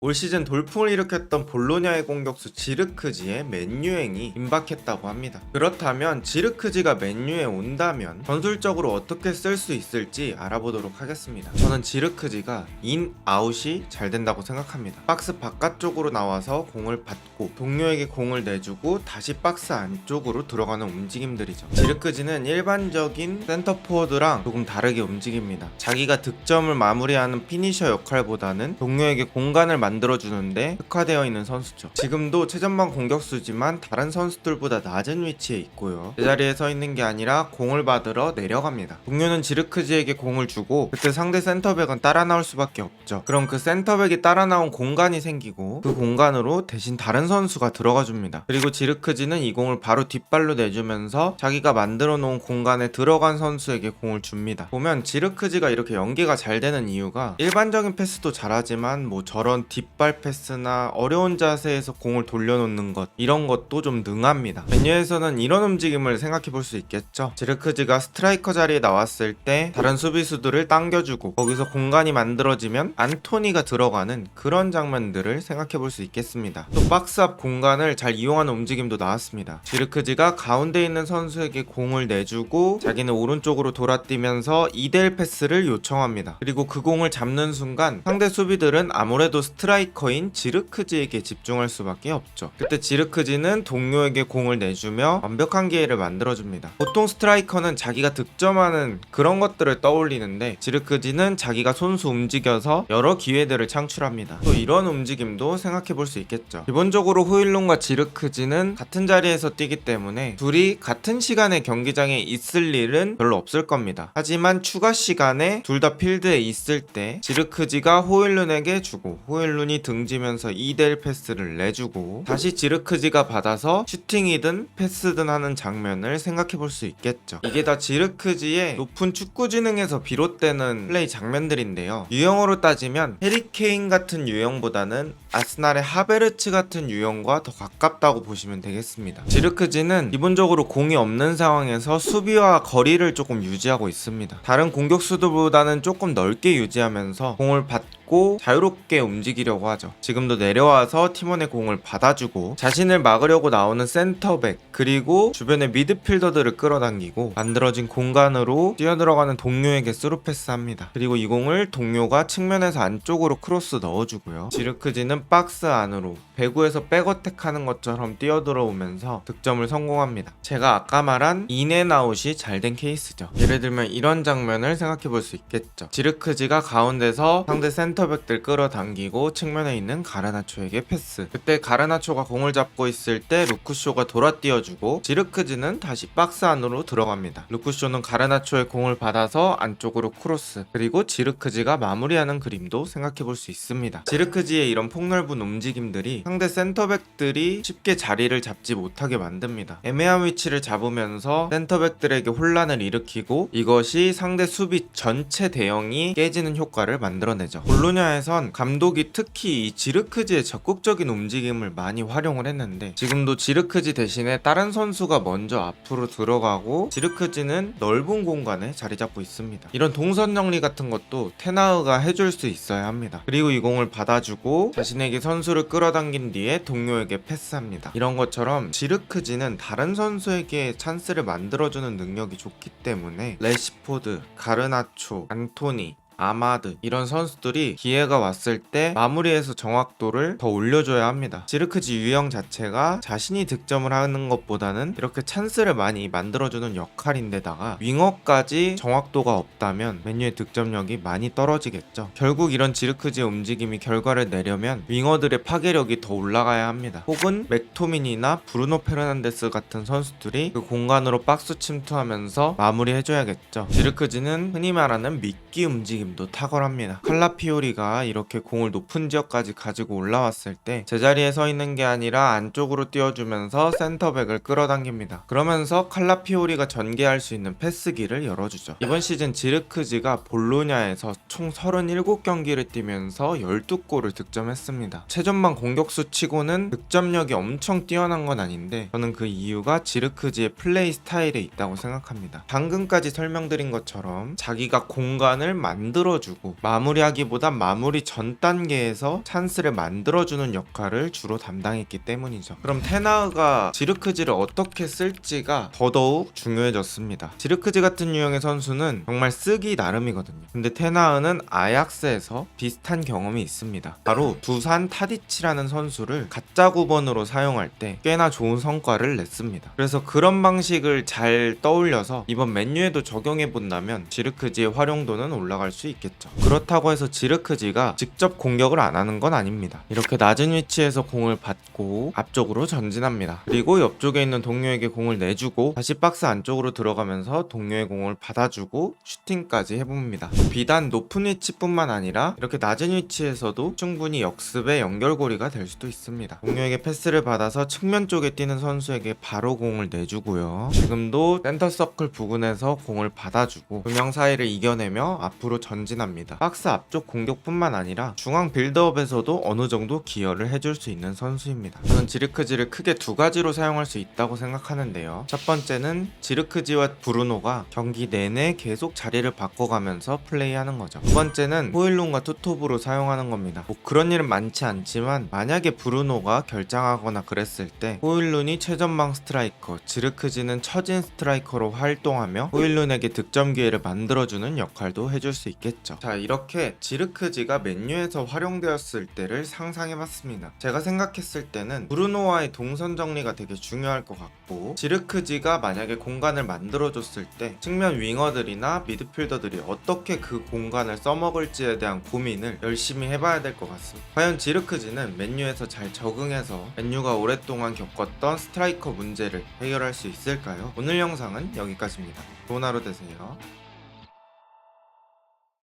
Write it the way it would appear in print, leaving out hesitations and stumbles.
올 시즌 돌풍을 일으켰던 볼로냐의 공격수 지르크지의 맨유행이 임박했다고 합니다. 그렇다면 지르크지가 맨유에 온다면 전술적으로 어떻게 쓸 수 있을지 알아보도록 하겠습니다. 저는 지르크지가 인, 아웃이 잘 된다고 생각합니다. 박스 바깥쪽으로 나와서 공을 받고 동료에게 공을 내주고 다시 박스 안쪽으로 들어가는 움직임들이죠. 지르크지는 일반적인 센터포워드랑 조금 다르게 움직입니다. 자기가 득점을 마무리하는 피니셔 역할보다는 동료에게 공간을 만들어주는데 특화되어 있는 선수죠. 지금도 최전방 공격수지만 다른 선수들보다 낮은 위치에 있고요. 제자리에 서 있는 게 아니라 공을 받으러 내려갑니다. 동료는 지르크지에게 공을 주고 그때 상대 센터백은 따라 나올 수밖에 없죠. 그럼 그 센터백이 따라 나온 공간이 생기고 그 공간으로 대신 다른 선수가 들어가 줍니다. 그리고 지르크지는 이 공을 바로 뒷발로 내주면서 자기가 만들어 놓은 공간에 들어간 선수에게 공을 줍니다. 보면 지르크지가 이렇게 연계가 잘 되는 이유가 일반적인 패스도 잘하지만 뭐 저런 뒷발 패스나 어려운 자세에서 공을 돌려놓는 것 이런 것도 좀 능합니다. 맨유에서는 이런 움직임을 생각해 볼 수 있겠죠. 지르크지가 스트라이커 자리에 나왔을 때 다른 수비수들을 당겨주고 거기서 공간이 만들어지면 안토니가 들어가는 그런 장면들을 생각해 볼 수 있겠습니다. 또 박스 앞 공간을 잘 이용하는 움직임도 나왔습니다. 지르크지가 가운데 있는 선수에게 공을 내주고 자기는 오른쪽으로 돌아뛰면서 2대1 패스를 요청합니다. 그리고 그 공을 잡는 순간 상대 수비들은 아무래도 스트라이커인 지르크지에게 집중할 수밖에 없죠. 그때 지르크지는 동료에게 공을 내주며 완벽한 기회를 만들어줍니다. 보통 스트라이커는 자기가 득점하는 그런 것들을 떠올리는데 지르크지는 자기가 손수 움직여서 여러 기회들을 창출합니다. 또 이런 움직임도 생각해 볼 수 있겠죠. 기본적으로 호일룬과 지르크지는 같은 자리에서 뛰기 때문에 둘이 같은 시간에 경기장에 있을 일은 별로 없을 겁니다. 하지만 추가 시간에 둘 다 필드에 있을 때 지르크지가 호일룬에게 주고 호일룬이 등지면서 2대1 패스를 내주고 다시 지르크지가 받아서 슈팅이든 패스든 하는 장면을 생각해 볼 수 있겠죠. 이게 다 지르크지의 높은 축구 지능에서 비롯되는 플레이 장면들인데요. 유형으로 따지면 해리케인 같은 유형보다는 아스날의 하베르츠 같은 유형과 더 가깝다고 보시면 되겠습니다. 지르크지는 기본적으로 공이 없는 상황에서 수비와 거리를 조금 유지하고 있습니다. 다른 공격수들보다는 조금 넓게 유지하면서 공을 받고 자유롭게 움직이려고 하죠. 지금도 내려와서 팀원의 공을 받아주고 자신을 막으려고 나오는 센터백 그리고 주변의 미드필더들을 끌어당기고 만들어진 공간으로 뛰어들어가는 동료에게 스루 패스합니다. 그리고 이 공을 동료가 측면에서 안쪽으로 크로스 넣어주고요. 지르크지는 박스 안으로 배구에서 백어택하는 것처럼 뛰어들어오면서 득점을 성공합니다. 제가 아까 말한 인앤아웃이 잘 된 케이스죠. 예를 들면 이런 장면을 생각해 볼 수 있겠죠. 지르크지가 가운데서 상대 센터백들 끌어당기고 측면에 있는 가르나초에게 패스. 그때 가르나초가 공을 잡고 있을 때 루크쇼가 돌아뛰어주고 지르크지는 다시 박스 안으로 들어갑니다. 루크쇼는 가르나초의 공을 받아서 안쪽으로 크로스 그리고 지르크지가 마무리하는 그림도 생각해 볼 수 있습니다. 지르크지의 이런 폭넓은 움직임들이 상대 센터백들이 쉽게 자리를 잡지 못하게 만듭니다. 애매한 위치를 잡으면서 센터백들에게 혼란을 일으키고 이것이 상대 수비 전체 대형이 깨지는 효과를 만들어내죠. 볼로냐에선 감독이 특히 이 지르크지의 적극적인 움직임을 많이 활용을 했는데 지금도 지르크지 대신에 다른 선수가 먼저 앞으로 들어가고 지르크지는 넓은 공간에 자리 잡고 있습니다. 이런 동선 정리 같은 것도 테나흐가 해줄 수 있어야 합니다. 그리고 이 공을 받아주고 자신에게 선수를 끌어당긴 뒤에 동료에게 패스합니다. 이런 것처럼 지르크지는 다른 선수에게 찬스를 만들어주는 능력이 좋기 때문에 레시포드, 가르나초, 안토니 아마드 이런 선수들이 기회가 왔을 때 마무리에서 정확도를 더 올려줘야 합니다. 지르크지 유형 자체가 자신이 득점을 하는 것보다는 이렇게 찬스를 많이 만들어주는 역할인데다가 윙어까지 정확도가 없다면 맨유의 득점력이 많이 떨어지겠죠. 결국 이런 지르크지의 움직임이 결과를 내려면 윙어들의 파괴력이 더 올라가야 합니다. 혹은 맥토민이나 브루노 페르난데스 같은 선수들이 그 공간으로 박스 침투하면서 마무리해줘야겠죠. 지르크지는 흔히 말하는 미끼 움직임 도 탁월합니다. 칼라피오리가 이렇게 공을 높은 지역까지 가지고 올라왔을 때 제자리에 서 있는 게 아니라 안쪽으로 띄워주면서 센터백을 끌어당깁니다. 그러면서 칼라피오리가 전개할 수 있는 패스기를 열어주죠. 이번 시즌 지르크지가 볼로냐에서 총 37경기를 뛰면서 12골을 득점했습니다. 최전방 공격수 치고는 득점력이 엄청 뛰어난 건 아닌데 저는 그 이유가 지르크지의 플레이 스타일에 있다고 생각합니다. 방금까지 설명드린 것처럼 자기가 공간을 만들 만들어주고, 마무리하기보단 마무리 전 단계에서 찬스를 만들어주는 역할을 주로 담당했기 때문이죠. 그럼 테나흐가 지르크지를 어떻게 쓸지가 더더욱 중요해졌습니다. 지르크지 같은 유형의 선수는 정말 쓰기 나름이거든요. 근데 테나흐는 아약스에서 비슷한 경험이 있습니다. 바로 두산 타디치라는 선수를 가짜 9번으로 사용할 때 꽤나 좋은 성과를 냈습니다. 그래서 그런 방식을 잘 떠올려서 이번 맨유에도 적용해 본다면 지르크지의 활용도는 올라갈 수 있겠죠. 그렇다고 해서 지르크지가 직접 공격을 안 하는 건 아닙니다. 이렇게 낮은 위치에서 공을 받고 앞쪽으로 전진합니다. 그리고 옆쪽에 있는 동료에게 공을 내주고 다시 박스 안쪽으로 들어가면서 동료의 공을 받아주고 슈팅까지 해봅니다. 비단 높은 위치뿐만 아니라 이렇게 낮은 위치에서도 충분히 역습의 연결고리가 될 수도 있습니다. 동료에게 패스를 받아서 측면 쪽에 뛰는 선수에게 바로 공을 내주고요. 지금도 센터 서클 부근에서 공을 받아주고 두 명 사이를 이겨내며 앞으로 전진합니다. 박스 앞쪽 공격뿐만 아니라 중앙 빌드업에서도 어느 정도 기여를 해줄 수 있는 선수입니다. 저는 지르크지를 크게 두 가지로 사용할 수 있다고 생각하는데요. 첫 번째는 지르크지와 브루노가 경기 내내 계속 자리를 바꿔가면서 플레이하는 거죠. 두 번째는 호일룬과 투톱으로 사용하는 겁니다. 뭐 그런 일은 많지 않지만 만약에 브루노가 결장하거나 그랬을 때 호일룬이 최전방 스트라이커, 지르크지는 처진 스트라이커로 활동하며 호일룬에게 득점 기회를 만들어주는 역할도 해줄 수 있겠죠. 자, 이렇게 지르크지가 맨유에서 활용되었을 때를 상상해봤습니다. 제가 생각했을 때는 브루노와의 동선 정리가 되게 중요할 것 같고, 지르크지가 만약에 공간을 만들어줬을 때 측면 윙어들이나 미드필더들이 어떻게 그 공간을 써먹을지에 대한 고민을 열심히 해봐야 될 것 같습니다. 과연 지르크지는 맨유에서 잘 적응해서 맨유가 오랫동안 겪었던 스트라이커 문제를 해결할 수 있을까요? 오늘 영상은 여기까지입니다. 좋은 하루 되세요.